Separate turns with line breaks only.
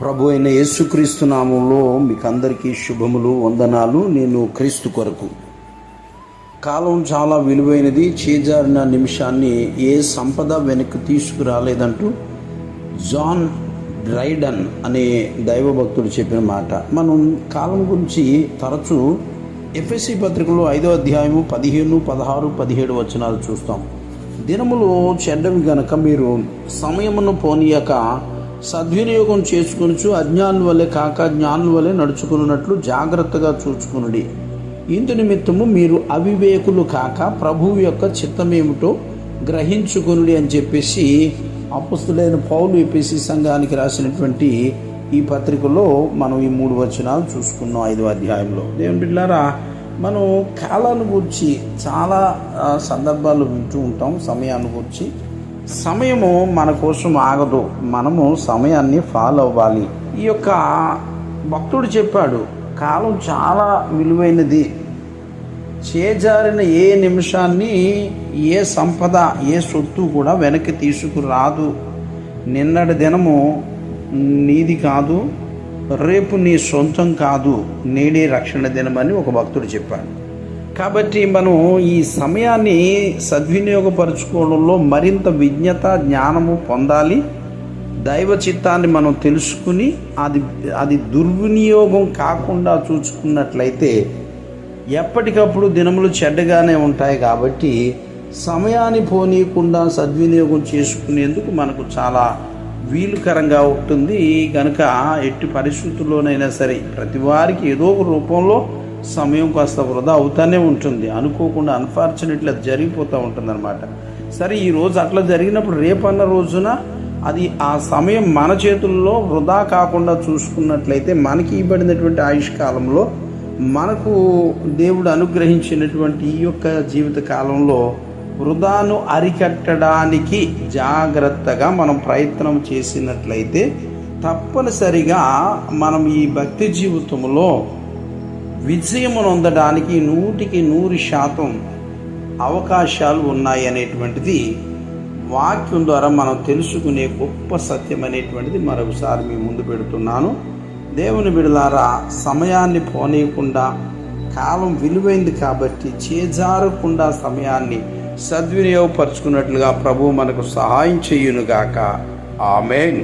ప్రభు అయిన యేసుక్రీస్తు నామంలో మీకు అందరికీ శుభములు, వందనాలు. నేను క్రీస్తు కొరకు. కాలం చాలా విలువైనది. చేజారిన నిమిషాన్ని ఏ సంపద వెనక్కి తీసుకురాలేదంటూ జాన్ డ్రైడన్ అనే దైవభక్తుడు చెప్పిన మాట. మనం కాలం గురించి తరచూ ఎఫెసీ పత్రికలో 5వ అధ్యాయము 15, 16, 17 వచనాలు చూస్తాం. దినములు చెడ్డవి గనక మీరు సమయమును పోనీయక సద్వినియోగం చేసుకొనుచు అజ్ఞానుల వలె కాక జ్ఞానుల వలె నడుచుకున్నట్లు జాగ్రత్తగా చూచుకునుడి. ఇందు నిమిత్తము మీరు అవివేకులు కాక ప్రభువు యొక్క చిత్తమేమిటో గ్రహించుకునుడి అని చెప్పేసి అపొస్తలుడైన పౌలు ఎఫెసీ సంఘానికి రాసినటువంటి ఈ పత్రికలో మనం ఈ 3 వచనాలు చూసుకున్నాం 5వ అధ్యాయంలో. దేవుని బిడ్డలారా, మనం కాలాన్ని గురించి చాలా సందర్భాలు వింటూ ఉంటాం. సమయాన్ని గురించి. సమయము మన కోసం ఆగదు, మనము సమయాన్ని ఫాలో అవ్వాలి. ఈ యొక్క భక్తుడు చెప్పాడు, కాలం చాలా విలువైనది. చేజారిన ఏ నిమిషాన్ని ఏ సంపద ఏ సొత్తు కూడా వెనక్కి తీసుకురాదు. నిన్నటి దినము నీది కాదు, రేపు నీ సొంతం కాదు, నేడే రక్షణ దినమని ఒక భక్తుడు చెప్పాడు. కాబట్టి మనం ఈ సమయాన్ని సద్వినియోగపరచుకోవడంలో మరింత విజ్ఞత, జ్ఞానము పొందాలి. దైవ చిత్తాన్ని మనం తెలుసుకుని అది దుర్వినియోగం కాకుండా చూసుకున్నట్లయితే ఎప్పటికప్పుడు దినములు చెడ్డగానే ఉంటాయి. కాబట్టి సమయాన్ని పోనీయకుండా సద్వినియోగం చేసుకునేందుకు మనకు చాలా వీలుకరంగా ఉంటుంది. కనుక ఎట్టి పరిస్థితుల్లోనైనా సరే ప్రతి వారికి ఏదో ఒక రూపంలో సమయం కాస్త వృధా అవుతానే ఉంటుంది. అనుకోకుండా అన్ఫార్చునేట్లీ అది జరిగిపోతూ ఉంటుంది అనమాట. సరే, ఈరోజు అట్లా జరిగినప్పుడు రేపన్న రోజున అది ఆ సమయం మన చేతుల్లో వృధా కాకుండా చూసుకున్నట్లయితే మనకి ఇవ్వబడినటువంటి ఆయుష్కాలంలో మనకు దేవుడు అనుగ్రహించినటువంటి ఈ యొక్క జీవిత కాలంలో వృధాను అరికట్టడానికి జాగ్రత్తగా మనం ప్రయత్నం చేసినట్లయితే తప్పనిసరిగా మనం ఈ భక్తి జీవితంలో విజయమును పొందడానికి 100% అవకాశాలు ఉన్నాయి అనేటువంటిది వాక్యం ద్వారా మనం తెలుసుకునే గొప్ప సత్యం అనేటువంటిది మరొకసారి మీ ముందు పెడుతున్నాను. దేవుని బిడ్డలారా, సమయాన్ని పోనీయకుండా, కాలం విలువైంది కాబట్టి చేజారకుండా సమయాన్ని సద్వినియోగపరుచుకున్నట్లుగా ప్రభువు మనకు సహాయం చేయునుగాక. ఆమేన్.